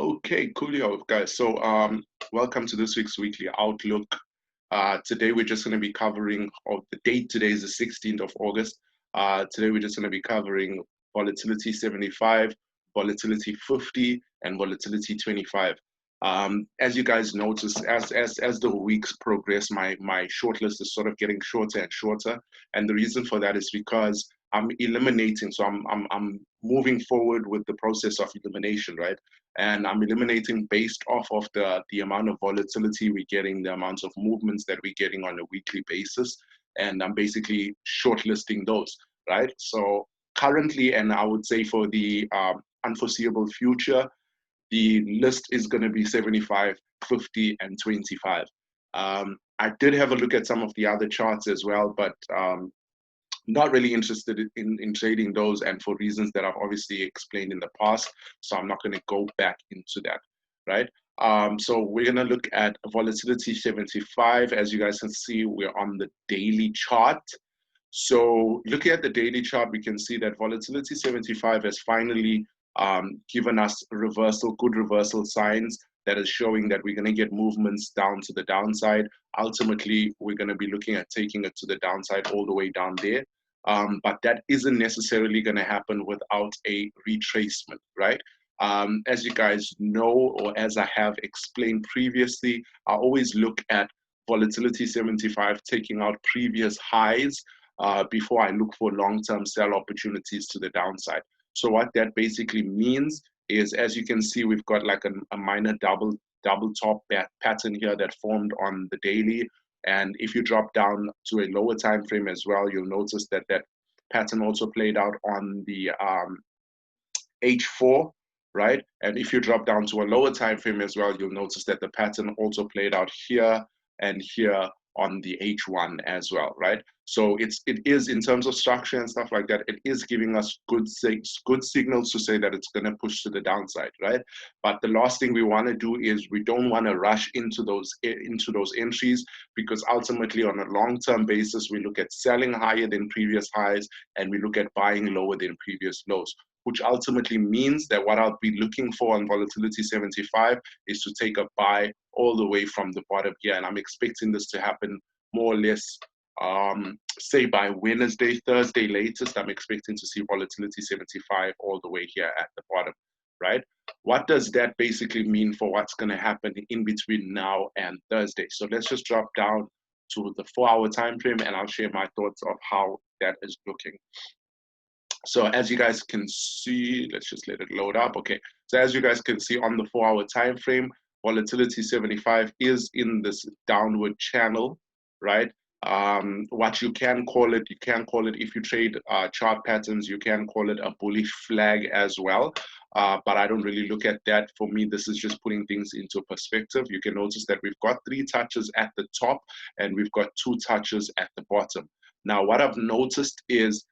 Okay, coolio, guys. So, welcome to this week's weekly outlook. Today we're just going to be covering, or the date today is the 16th of August. Today we're just going to be covering volatility 75, volatility 50, and volatility 25. As you guys notice, as the weeks progress, my shortlist is sort of getting shorter and shorter, and the reason for that is because I'm eliminating. So I'm moving forward with the process of elimination, right? And I'm eliminating based off of the amount of volatility we're getting, the amounts of movements that we're getting on a weekly basis, and I'm basically shortlisting those, right? So currently, and I would say for the unforeseeable future, the list is going to be 75, 50, and 25. I did have a look at some of the other charts as well, but not really interested in trading those, and for reasons that I've obviously explained in the past, so I'm not going to go back into that, right? So we're going to look at volatility 75. As you guys can see, we're on the daily chart. So looking at the daily chart, we can see that volatility 75 has finally given us reversal, good reversal signs that is showing that we're going to get movements down to the downside. Ultimately, we're going to be looking at taking it to the downside all the way down there. But that isn't necessarily going to happen without a retracement, right? As you guys know, or as I have explained previously, I always look at volatility 75 taking out previous highs before I look for long-term sell opportunities to the downside. So what that basically means is, as you can see, we've got like a minor double top pattern here that formed on the daily. And if you drop down to a lower time frame as well, you'll notice that that pattern also played out on the H4, right? And if you drop down to a lower time frame as well, you'll notice that the pattern also played out here and here on the H1 as well, right? So it is, in terms of structure and stuff like that, it is giving us good signals to say that it's going to push to the downside, right? But the last thing we want to do is we don't want to rush into those entries, because ultimately on a long-term basis, we look at selling higher than previous highs and we look at buying lower than previous lows, which ultimately means that what I'll be looking for on volatility 75 is to take a buy all the way from the bottom here. And I'm expecting this to happen more or less, say by Wednesday, Thursday latest. I'm expecting to see volatility 75 all the way here at the bottom, right? What does that basically mean for what's going to happen in between now and Thursday? So let's just drop down to the 4-hour time frame and I'll share my thoughts of how that is looking. So as you guys can see, let's just let it load up. Okay, so as you guys can see on the 4-hour time frame, volatility 75 is in this downward channel, right? What you can call it, if you trade chart patterns, you can call it a bullish flag as well. But I don't really look at that. For me, this is just putting things into perspective. You can notice that we've got 3 touches at the top and we've got 2 touches at the bottom. Now, what I've noticed is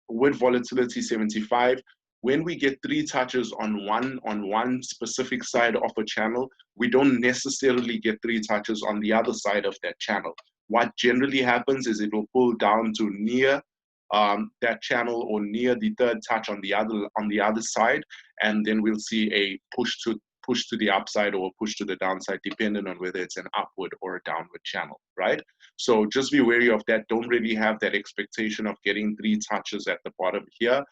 with volatility 75, when we get 3 touches on one specific side of a channel, we don't necessarily get 3 touches on the other side of that channel. What generally happens is it will pull down to near that channel or near the 3rd touch on the other side, and then we'll see a push to the upside or push to the downside, depending on whether it's an upward or a downward channel, right? So just be wary of that. Don't really have that expectation of getting 3 touches at the bottom here.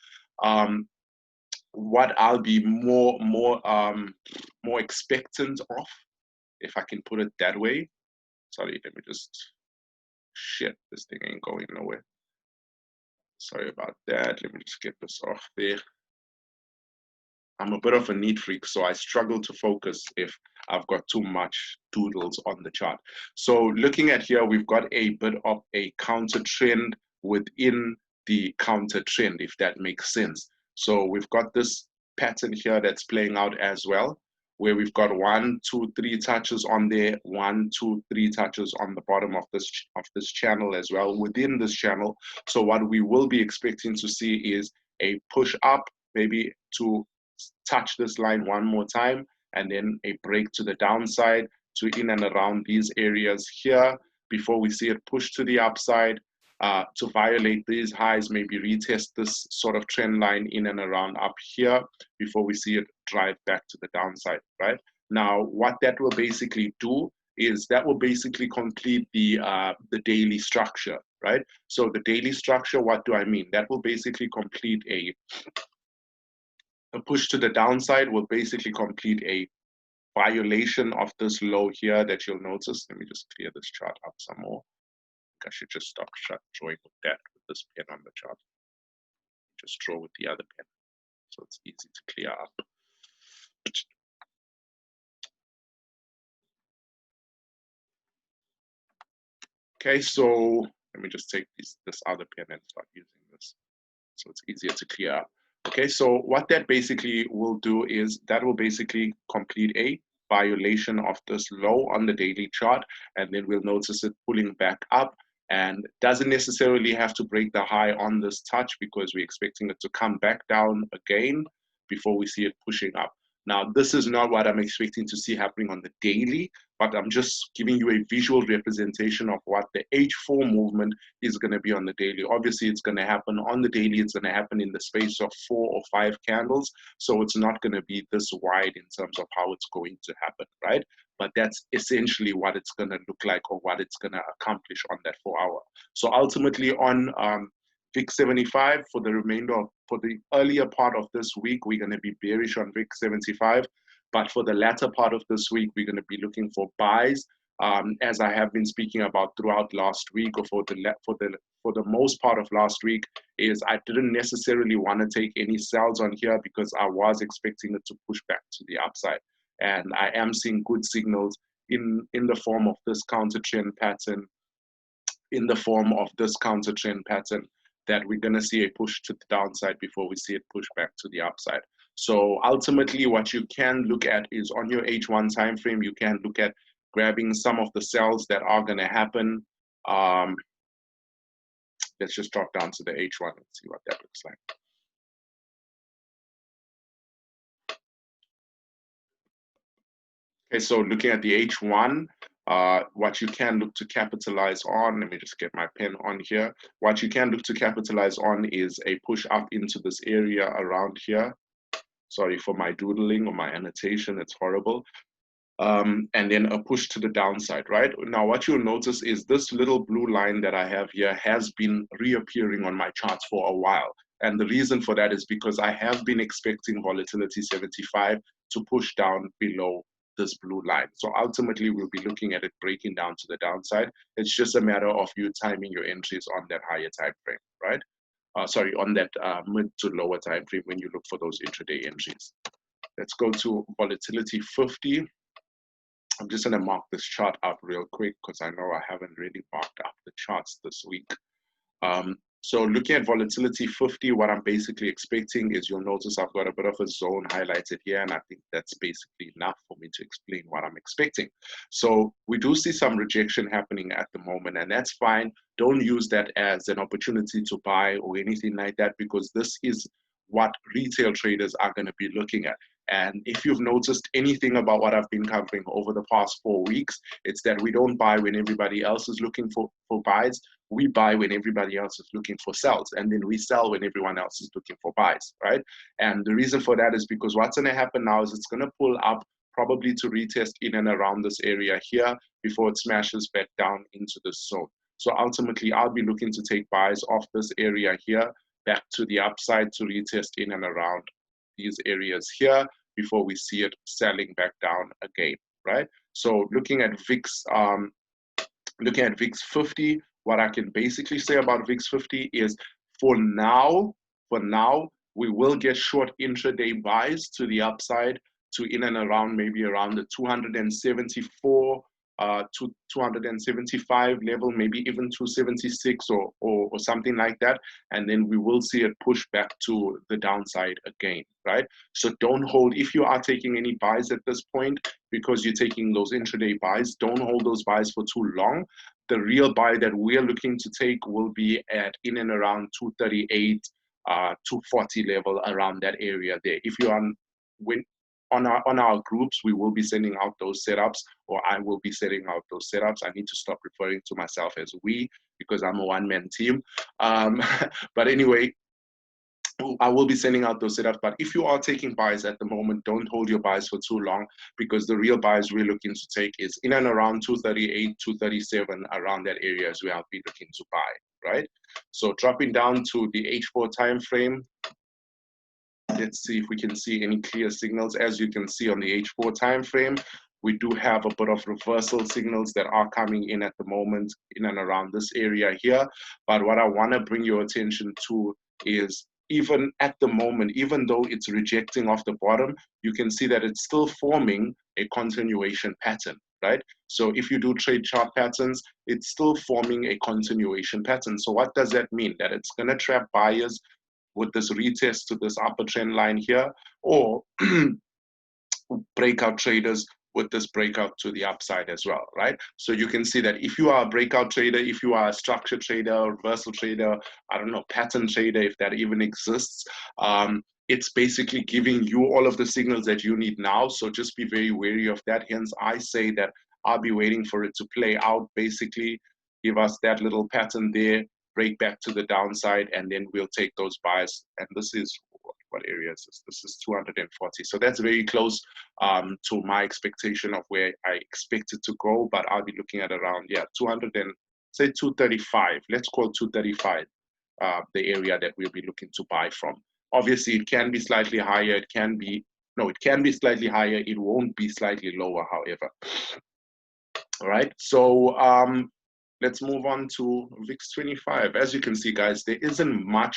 What I'll be more expectant of, if I can put it that way. Sorry, let me just, shit, this thing ain't going nowhere. Sorry about that. Let me just get this off there. I'm a bit of a neat freak, so I struggle to focus if I've got too much doodles on the chart. So looking at here, we've got a bit of a counter trend within the counter trend, if that makes sense. So we've got this pattern here that's playing out as well, where we've got 1, 2, 3 touches on there, 1, 2, 3 touches on the bottom of this channel as well, within this channel. So what we will be expecting to see is a push up, maybe to touch this line one more time, and then a break to the downside to in and around these areas here before we see it push to the upside, to violate these highs, maybe retest this sort of trend line in and around up here before we see it drive back to the downside, right? Now, what that will basically do is that will basically complete the daily structure, right? So the daily structure, what do I mean? That will basically complete a push to the downside, will basically complete a violation of this low here that you'll notice. Let me just clear this chart up some more. I should just stop drawing with that, with this pen on the chart. Just draw with the other pen, so it's easy to clear up. Okay, so let me just take this other pen and start using this, so it's easier to clear up. Okay, so what that basically will do is that will basically complete a violation of this low on the daily chart, and then we'll notice it pulling back up, and doesn't necessarily have to break the high on this touch because we're expecting it to come back down again before we see it pushing up. Now, this is not what I'm expecting to see happening on the daily, but I'm just giving you a visual representation of what the H4 movement is going to be on the daily. Obviously, it's going to happen on the daily. It's going to happen in the space of 4 or 5 candles. So it's not going to be this wide in terms of how it's going to happen, right? But that's essentially what it's going to look like, or what it's going to accomplish on that 4 hour. So ultimately on VIX 75 for the remainder of, for the earlier part of this week, we're going to be bearish on VIX 75. But for the latter part of this week, we're going to be looking for buys, as I have been speaking about throughout last week, or for the most part of last week, is I didn't necessarily want to take any sells on here because I was expecting it to push back to the upside. And I am seeing good signals in the form of this counter trend pattern, that we're going to see a push to the downside before we see it push back to the upside. So ultimately, what you can look at is on your H1 time frame, you can look at grabbing some of the sells that are going to happen. Let's just drop down to the H1 and see what that looks like. Okay, so looking at the H1, what you can look to capitalize on, let me just get my pen on here. What you can look to capitalize on is a push up into this area around here. Sorry for my doodling or my annotation, it's horrible. And then a push to the downside, right? Now, what you'll notice is this little blue line that I have here has been reappearing on my charts for a while. And the reason for that is because I have been expecting volatility 75 to push down below this blue line. So ultimately, we'll be looking at it breaking down to the downside. It's just a matter of you timing your entries on that higher time frame, right? Sorry, on that mid to lower time frame when you look for those intraday entries. Let's go to volatility 50. I'm just going to mark this chart out real quick because I know I haven't really marked up the charts this week. So looking at volatility 50, what I'm basically expecting is, you'll notice I've got a bit of a zone highlighted here, and I think that's basically enough for me to explain what I'm expecting. So we do see some rejection happening at the moment, and that's fine. Don't use that as an opportunity to buy or anything like that, because this is what retail traders are going to be looking at. And if you've noticed anything about what I've been covering over the past 4 weeks, it's that we don't buy when everybody else is looking for buys. We buy when everybody else is looking for sells, and then we sell when everyone else is looking for buys, right? And the reason for that is because what's going to happen now is it's going to pull up probably to retest in and around this area here before it smashes back down into the zone. So ultimately, I'll be looking to take buys off this area here back to the upside to retest in and around these areas here before we see it selling back down again, right? So looking at VIX 50, what I can basically say about VIX 50 is, for now, we will get short intraday buys to the upside to in and around, maybe around the 274 to 275 level, maybe even 276 or something like that. And then we will see it push back to the downside again, right? So don't hold, if you are taking any buys at this point, because you're taking those intraday buys, don't hold those buys for too long. The real buy that we're looking to take will be at in and around 238, 240 level, around that area there. If you're on our groups, we will be sending out those setups, or I will be setting out those setups. I need to stop referring to myself as we, because I'm a one-man team. But anyway, I will be sending out those setups, but if you are taking buys at the moment, don't hold your buys for too long, because the real buys we're looking to take is in and around 238, 237, around that area is where I'll be looking to buy, right? So dropping down to the H4 time frame, let's see if we can see any clear signals. As you can see on the H4 time frame, we do have a bit of reversal signals that are coming in at the moment in and around this area here. But what I want to bring your attention to is, even at the moment, even though it's rejecting off the bottom, you can see that it's still forming a continuation pattern, right? So if you do trade chart patterns, it's still forming a continuation pattern. So what does that mean? That it's going to trap buyers with this retest to this upper trend line here, or breakout traders with this breakout to the upside as well, right? So you can see that if you are a breakout trader, if you are a structure trader, reversal trader, I don't know, pattern trader, if that even exists, it's basically giving you all of the signals that you need now. So just be very wary of that. Hence, I say that I'll be waiting for it to play out, basically give us that little pattern there, break back to the downside, and then we'll take those buys. And this is, what area is this? This is 240. So that's very close to my expectation of where I expect it to go, but I'll be looking at around, 200 and say 235. Let's call 235 the area that we'll be looking to buy from. Obviously, it can be slightly higher. It can be slightly higher. It won't be slightly lower, however. All right. So let's move on to VIX 25. As you can see, guys, there isn't much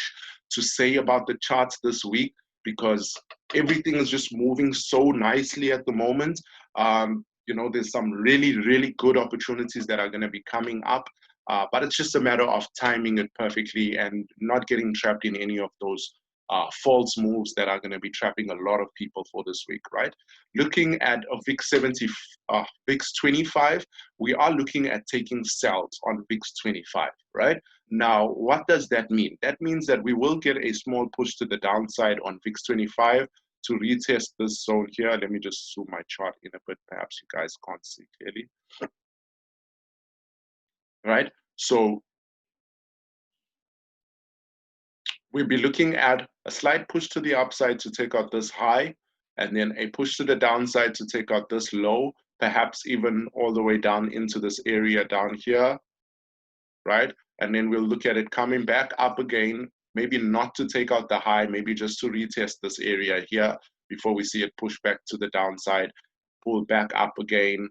to say about the charts this week because everything is just moving so nicely at the moment. There's some really, really good opportunities that are going to be coming up, but it's just a matter of timing it perfectly and not getting trapped in any of those false moves that are going to be trapping a lot of people for this week, right? Looking at a VIX 25, we are looking at taking sells on VIX 25, right? Now, what does that mean? That means that we will get a small push to the downside on VIX 25 to retest this zone here. Let me just zoom my chart in a bit. Perhaps you guys can't see clearly. Right? So we'll be looking at a slight push to the upside to take out this high, and then a push to the downside to take out this low, perhaps even all the way down into this area down here, right? And then we'll look at it coming back up again, maybe not to take out the high, maybe just to retest this area here before we see it push back to the downside, pull back up again,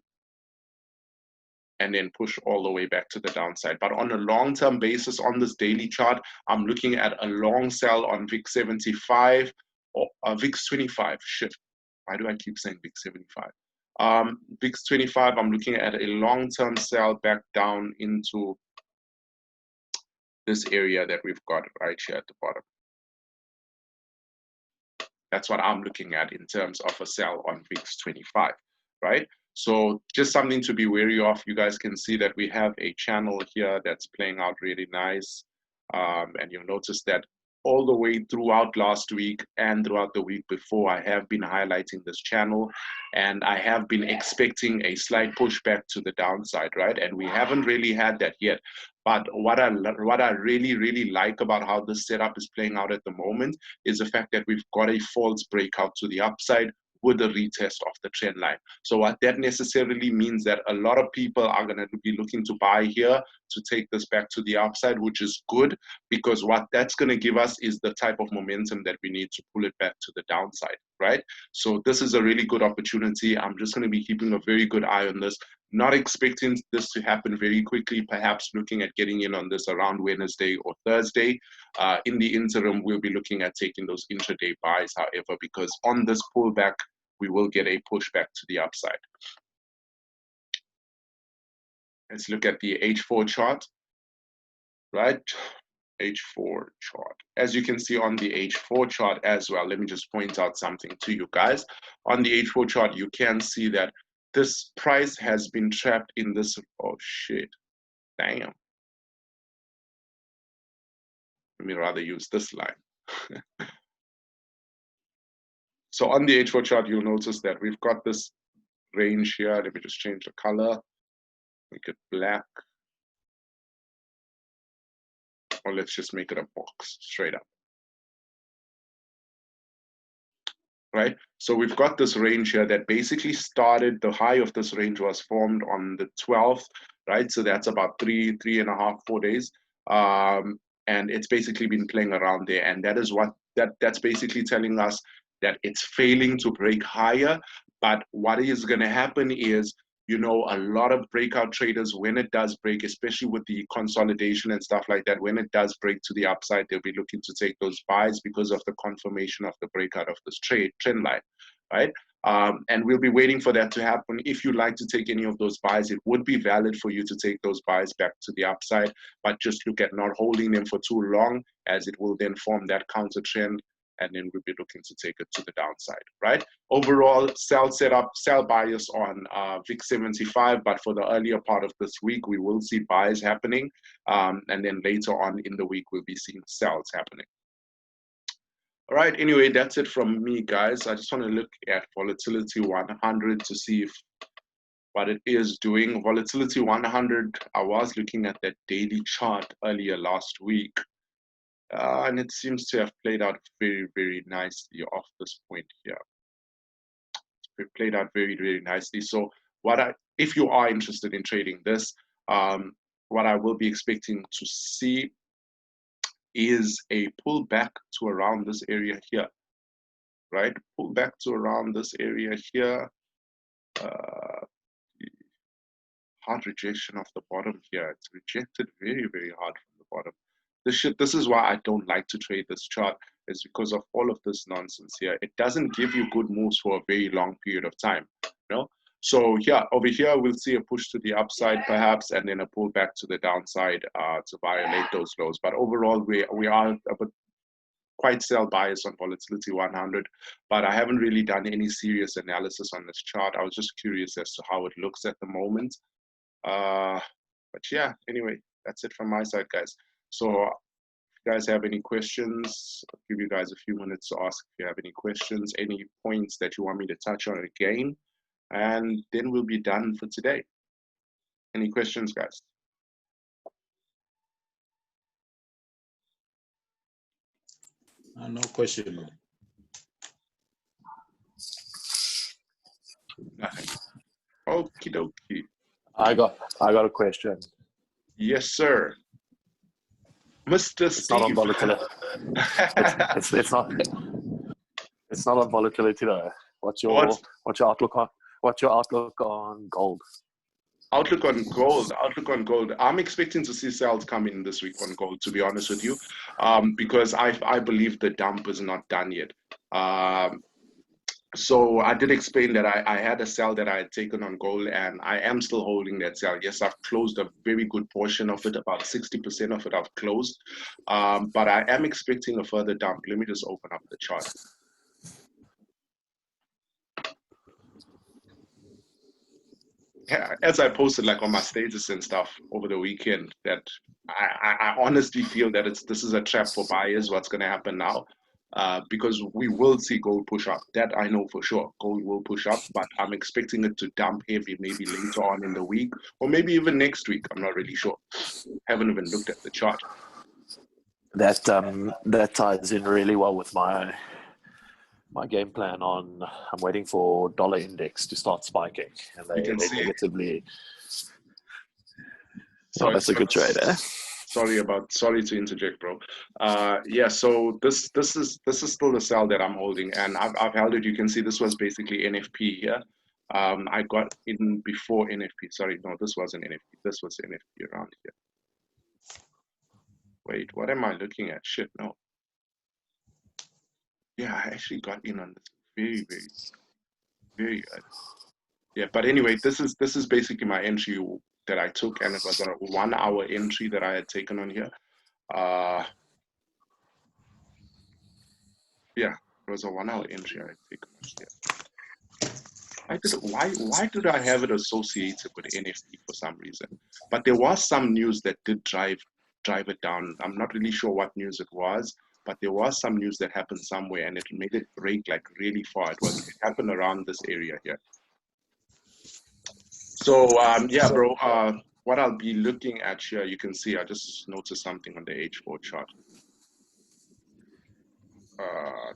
and then push all the way back to the downside. But on a long-term basis on this daily chart, I'm looking at a long sell on VIX 75 or VIX 25. Shit, why do I keep saying VIX 75? VIX 25, I'm looking at a long-term sell back down into this area that we've got right here at the bottom. That's what I'm looking at in terms of a sell on VIX 25, right? So just something to be wary of. You guys can see that we have a channel here that's playing out really nice. And you'll notice that all the way throughout last week and throughout the week before, I have been highlighting this channel and I have been expecting a slight pushback to the downside, right? And we haven't really had that yet. But what I really, really like about how this setup is playing out at the moment is the fact that we've got a false breakout to the upside with a retest of the trend line. So what that necessarily means that a lot of people are going to be looking to buy here to take this back to the upside, which is good because what that's going to give us is the type of momentum that we need to pull it back to the downside, right? So this is a really good opportunity. I'm just going to be keeping a very good eye on this. Not expecting this to happen very quickly, perhaps looking at getting in on this around Wednesday or Thursday. In the interim, we'll be looking at taking those intraday buys, however, because on this pullback, we will get a pushback to the upside. Let's look at the H4 chart, right? H4 chart. As you can see on the H4 chart as well, let me just point out something to you guys. On the H4 chart, you can see that this price has been trapped in this, oh shit, damn. Let me rather use this line. So on the H4 chart, you'll notice that we've got this range here. Let me just change the color, make it black. Or let's just make it a box straight up. right? So we've got this range here that basically started, the high of this range was formed on the 12th, right? So that's about 3.5, 4 days. And it's basically been playing around there. And that is what, that's basically telling us that it's failing to break higher. But what is going to happen is, you know, a lot of breakout traders, when it does break, especially with the consolidation and stuff like that, when it does break to the upside, they'll be looking to take those buys because of the confirmation of the breakout of this trend line, right? And we'll be waiting for that to happen. If you'd like to take any of those buys, it would be valid for you to take those buys back to the upside, but just look at not holding them for too long, as it will then form that counter trend, and then we'll be looking to take it to the downside, right? Overall, sell setup, sell bias on VIX 75, but for the earlier part of this week, we will see buys happening, and then later on in the week, we'll be seeing sells happening. All right, anyway, that's it from me, guys. I just want to look at volatility 100 to see if what it is doing. Volatility 100, I was looking at that daily chart earlier last week, and it seems to have played out very, very nicely off this point here. It played out very, very nicely. So if you are interested in trading this, what I will be expecting to see is a pullback to around this area here, right? Pull back to around this area here. Hard rejection of the bottom here. It's rejected very, very hard from the bottom. This is why I don't like to trade this chart, is because of all of this nonsense here. It doesn't give you good moves for a very long period of time, you know? So yeah, over here, we'll see a push to the upside perhaps, and then a pull back to the downside to violate those lows. But overall, we are quite sell bias on volatility 100, but I haven't really done any serious analysis on this chart. I was just curious as to how it looks at the moment. But yeah, anyway, that's it from my side, guys. So if you guys have any questions, I'll give you guys a few minutes to ask if you have any questions, any points that you want me to touch on again, and then we'll be done for today. Any questions, guys? No question. Nothing. Okie dokie. I got a question. Yes, sir. Mr. It's Steve. not on volatility. It's not on volatility though. What's your outlook on gold? Outlook on gold. I'm expecting to see sales come in this week on gold, to be honest with you, because I believe the dump is not done yet. So I did explain that I had a sell that I had taken on gold, and I am still holding that sell. Yes, I've closed a very good portion of it, about 60% of it I've closed, but I am expecting a further dump. Let me just open up the chart. Yeah, as I posted like on my status and stuff over the weekend, that I honestly feel that this is a trap for buyers. What's going to happen now? Because we will see gold push up. That I know for sure. Gold will push up, but I'm expecting it to dump heavy maybe later on in the week, or maybe even next week. I'm not really sure. Haven't even looked at the chart. That ties in really well with my game plan on. I'm waiting for dollar index to start spiking, and they negatively. So that's a good trade, eh? Sorry to interject, bro. Yeah, so this is still the sell that I'm holding, and I've held it. You can see this was basically NFP here. I got in before NFP. Sorry, no, this wasn't NFP. This was NFP around here. Wait, what am I looking at? Shit, no. Yeah, I actually got in on this very, very, very good. Yeah, but anyway, this is basically my entry that I took, and it was a 1 hour entry that I had taken on here. Yeah, it was a 1 hour entry I had taken on here. Why did I have it associated with NFP for some reason? But there was some news that did drive it down. I'm not really sure what news it was, but there was some news that happened somewhere, and it made it break like really far. It happened around this area here. So yeah, bro, what I'll be looking at here, you can see I just noticed something on the H4 chart.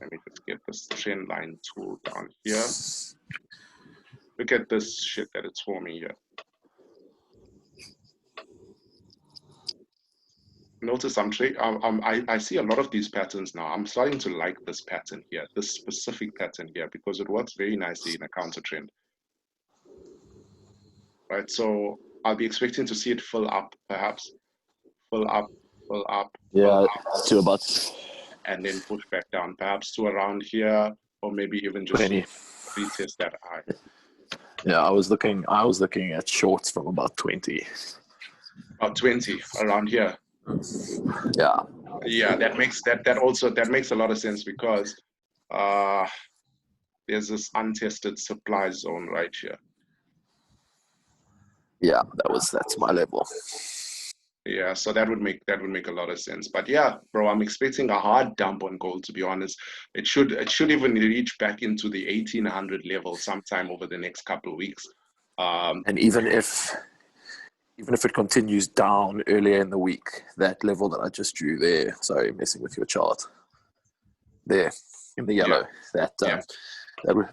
Let me just get this trend line tool down here. Look at this shit that it's forming here. Notice I see a lot of these patterns now. I'm starting to like this pattern here, this specific pattern here, because it works very nicely in a counter trend. Right, so I'll be expecting to see it fill up, perhaps. Fill up. Yeah, to about and then push back down, perhaps to around here, or maybe even just 20. retest that high. Yeah, I was looking at shorts from about 20. About 20 around here. Yeah. Yeah, that makes a lot of sense because there's this untested supply zone right here. Yeah, that's my level. Yeah, so that would make a lot of sense. But yeah, bro, I'm expecting a hard dump on gold, to be honest. It should even reach back into the 1800 level sometime over the next couple of weeks. And even if it continues down earlier in the week, that level that I just drew there, sorry, messing with your chart, there in the yellow, that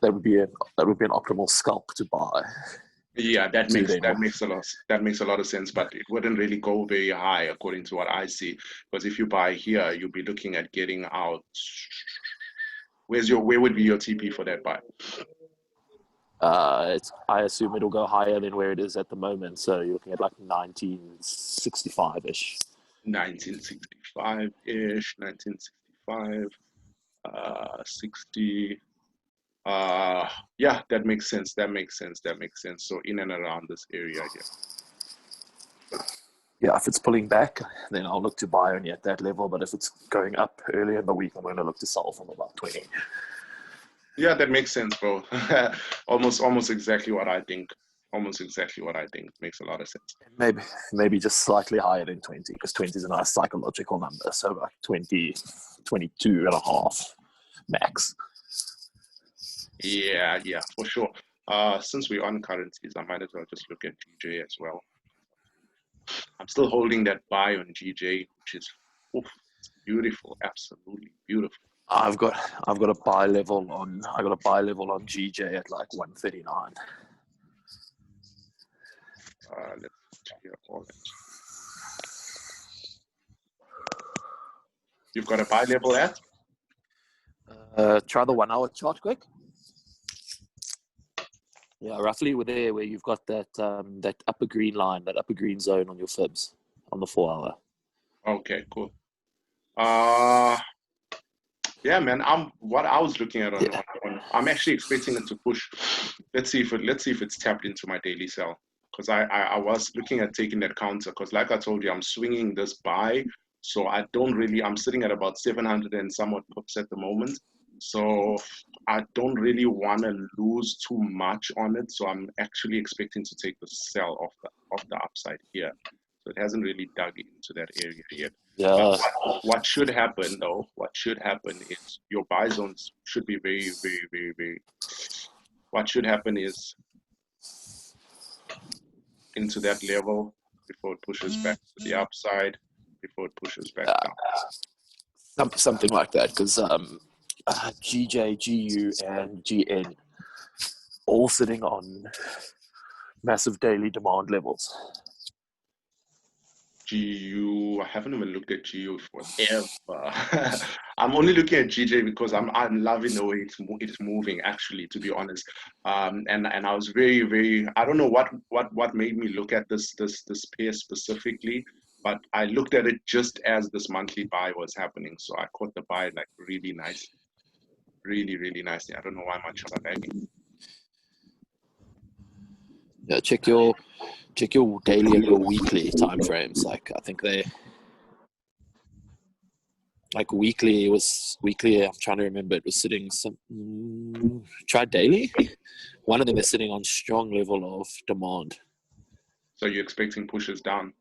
would be an optimal scalp to buy. Yeah, that makes a lot of sense, but it wouldn't really go very high according to what I see. Because if you buy here, you'll be looking at getting out. Where would be your TP for that buy? I assume it'll go higher than where it is at the moment. So you're looking at like 1965-ish. 1965-ish, 1965, 60. Yeah, that makes sense. So in and around this area here. Yeah, if it's pulling back, then I'll look to buy only at that level. But if it's going up early in the week, I'm going to look to sell from about 20. Yeah, that makes sense, bro. almost exactly what I think. Makes a lot of sense. Maybe just slightly higher than 20, because 20 is a nice psychological number. So like 20, 22 and a half max. Yeah, for sure. Since we're on currencies, I might as well just look at GJ as well. I'm still holding that buy on GJ, which is beautiful, absolutely beautiful. I've got a buy level on GJ at like 139. Let's clear all that. You've got a buy level at? Try the 1 hour chart quick. Yeah, roughly with there where you've got that that upper green line, that upper green zone on your fibs on the 4 hour. Okay, cool. Yeah, man. What I was looking at on I'm actually expecting it to push. Let's see if it's tapped into my daily sell, because I was looking at taking that counter, because like I told you, I'm swinging this buy, so I'm sitting at about 700 and somewhat pips at the moment. So I don't really want to lose too much on it. So I'm actually expecting to take the sell off the upside here. So it hasn't really dug into that area yet. Yeah. What should happen though? What should happen is your buy zones should be very, very, very, very. What should happen is into that level before it pushes back to the upside, before it pushes back down. Something like that, because GJ, GU, and GN all sitting on massive daily demand levels. GU, I haven't even looked at GU forever. I'm only looking at GJ because I'm loving the way it's moving, actually, to be honest. And I was very, very, I don't know what made me look at this pair specifically, but I looked at it just as this monthly buy was happening. So I caught the buy like really nice. Really, really nicely. I don't know why my chart are lagging. Yeah, check your daily and your weekly time frames. Like I think weekly. I'm trying to remember. It was sitting try daily. One of them is sitting on strong level of demand. So you're expecting pushes down?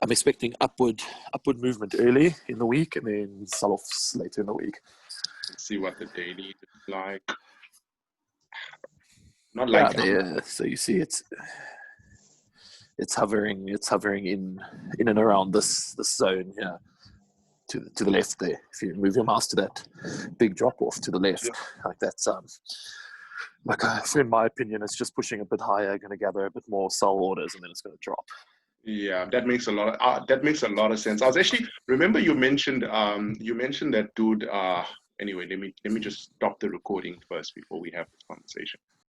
I'm expecting upward movement early in the week and then sell-offs later in the week. Let's see what the daily looks like. Not like so you see it's hovering in and around this zone here, to the left there. If you move your mouse to that big drop off to the left, like that's in my opinion, it's just pushing a bit higher, going to gather a bit more sell orders, and then it's going to drop. Yeah, that makes a lot of sense. I was actually, remember you mentioned that dude. Anyway, let me just stop the recording first before we have this conversation.